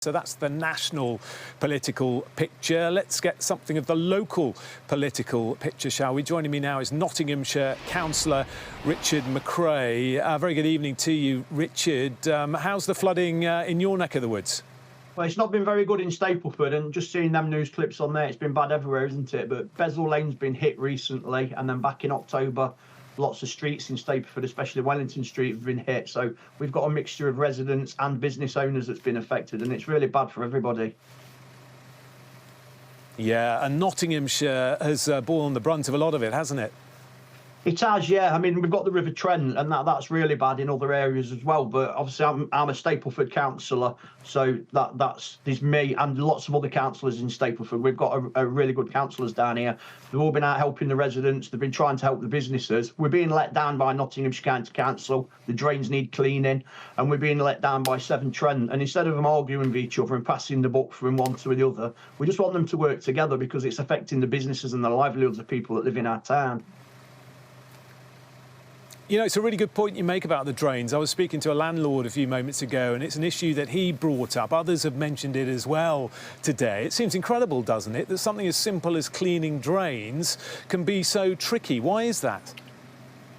So that's the national political picture. Let's get something of the local political picture, shall we? Joining me now is Nottinghamshire Councillor Richard MacRae. Very good evening to you, Richard. How's the flooding in your neck of the woods? Well, it's not been very good in Stapleford, and just seeing them news clips on there, it's been bad everywhere, isn't it? But Bezel Lane's been hit recently, and then back in October, lots of streets in Stapleford, especially Wellington Street, have been hit. So we've got a mixture of residents and business owners that's been affected, and it's really bad for everybody. Yeah, and Nottinghamshire has borne the brunt of a lot of it, hasn't it? It has, yeah. I mean, we've got the River Trent, and that's really bad in other areas as well. But obviously, I'm a Stapleford councillor, so there's me and lots of other councillors in Stapleford. We've got a really good councillors down here. They've all been out helping the residents. They've been trying to help the businesses. We're being let down by Nottinghamshire County Council. The drains need cleaning, and we're being let down by Severn Trent. And instead of them arguing with each other and passing the buck from one to the other, we just want them to work together because it's affecting the businesses and the livelihoods of people that live in our town. You know, it's a really good point you make about the drains. I was speaking to a landlord a few moments ago, and it's an issue that he brought up. Others have mentioned it as well today. It seems incredible, doesn't it, that something as simple as cleaning drains can be so tricky. Why is that?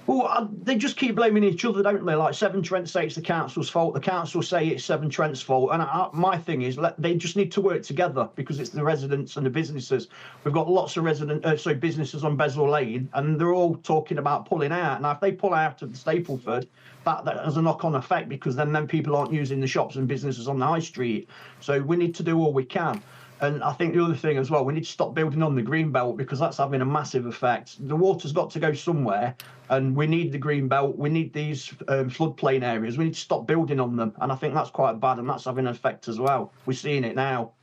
Well, they just keep blaming each other, don't they? Like Severn Trent say it's the council's fault, the council say it's Severn Trent's fault. And my thing is, they just need to work together because it's the residents and the businesses. We've got lots of businesses on Bezel Lane, and they're all talking about pulling out. Now, if they pull out of the Stapleford, that has a knock-on effect because then people aren't using the shops and businesses on the high street. So we need to do all we can. And I think the other thing as well, we need to stop building on the green belt because that's having a massive effect. The water's got to go somewhere, and we need the green belt. We need these floodplain areas. We need to stop building on them. And I think that's quite bad, and that's having an effect as well. We're seeing it now.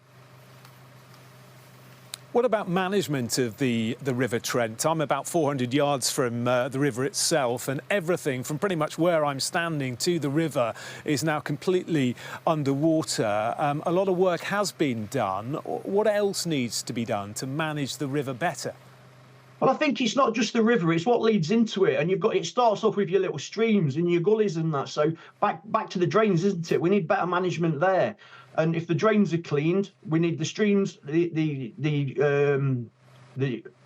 What about management of the River Trent? I'm about 400 yards from the river itself, and everything from pretty much where I'm standing to the river is now completely underwater. A lot of work has been done. What else needs to be done to manage the river better? Well, I think it's not just the river, it's what leads into it. And it starts off with your little streams and your gullies and that. So back to the drains, isn't it? We need better management there. And if the drains are cleaned, we need the streams, the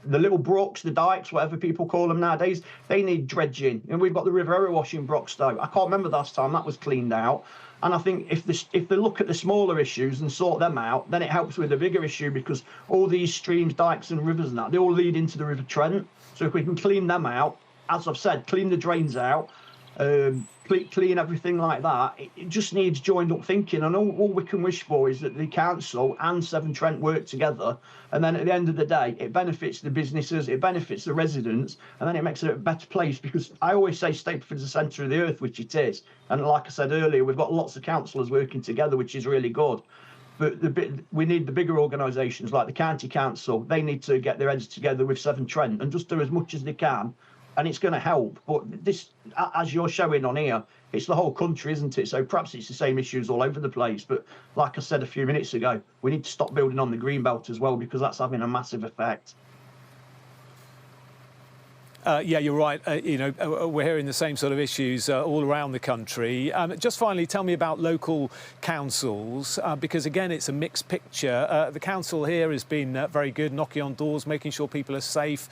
little brooks, the dikes, whatever people call them nowadays, they need dredging. And we've got the River Erewash in Broxtowe. I can't remember the last time that was cleaned out. And I think if they look at the smaller issues and sort them out, then it helps with the bigger issue because all these streams, dikes and rivers and that, they all lead into the River Trent. So if we can clean them out, as I've said, clean the drains out, clean everything like that, it just needs joined up thinking. And all we can wish for is that the council and Severn Trent work together, and then at the end of the day it benefits the businesses, it benefits the residents, and then it makes it a better place. Because I always say Stapleford is the centre of the earth, which it is, and like I said earlier, we've got lots of councillors working together, which is really good. But we need the bigger organisations like the county council. They need to get their heads together with Severn Trent and just do as much as they can, and it's going to help. But this, as you're showing on here, it's the whole country, isn't it? So perhaps it's the same issues all over the place. But like I said a few minutes ago, we need to stop building on the green belt as well because that's having a massive effect. Yeah, you're right. We're hearing the same sort of issues all around the country. Just finally, tell me about local councils, because, again, it's a mixed picture. The council here has been very good, knocking on doors, making sure people are safe,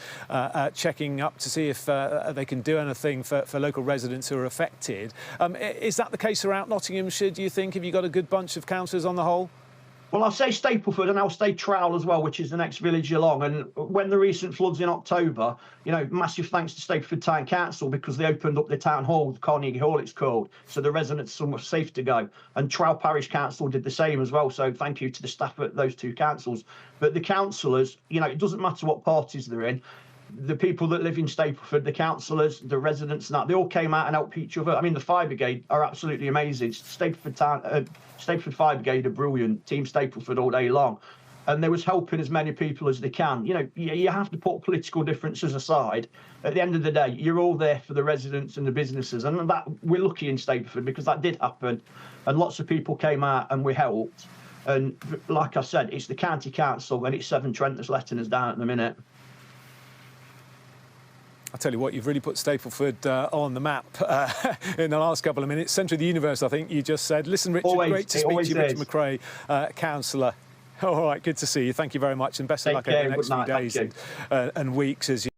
checking up to see if they can do anything for local residents who are affected. Is that the case throughout Nottinghamshire, do you think? Have you got a good bunch of councillors on the whole? Well, I'll say Stapleford, and I'll say Trowell as well, which is the next village along. And when the recent floods in October, massive thanks to Stapleford Town Council because they opened up the town hall, Carnegie Hall it's called, so the residents are somewhat safe to go. And Trowell Parish Council did the same as well, so thank you to the staff at those two councils. But the councillors, it doesn't matter what parties they're in, the people that live in Stapleford, the councillors, the residents, and that, they all came out and helped each other. I mean, the fire brigade are absolutely amazing. Stapleford Fire Brigade are brilliant. Team Stapleford all day long. And they was helping as many people as they can. You have to put political differences aside. At the end of the day, you're all there for the residents and the businesses. And that we're lucky in Stapleford because that did happen. And lots of people came out and we helped. And like I said, it's the county council and it's Severn Trent that's letting us down at the minute. I tell you what, you've really put Stapleford on the map in the last couple of minutes. Centre of the universe, I think you just said. Listen, Richard, great to speak to you, Richard MacRae, councillor. All right, good to see you. Thank you very much, and best of luck over the next few days and weeks as you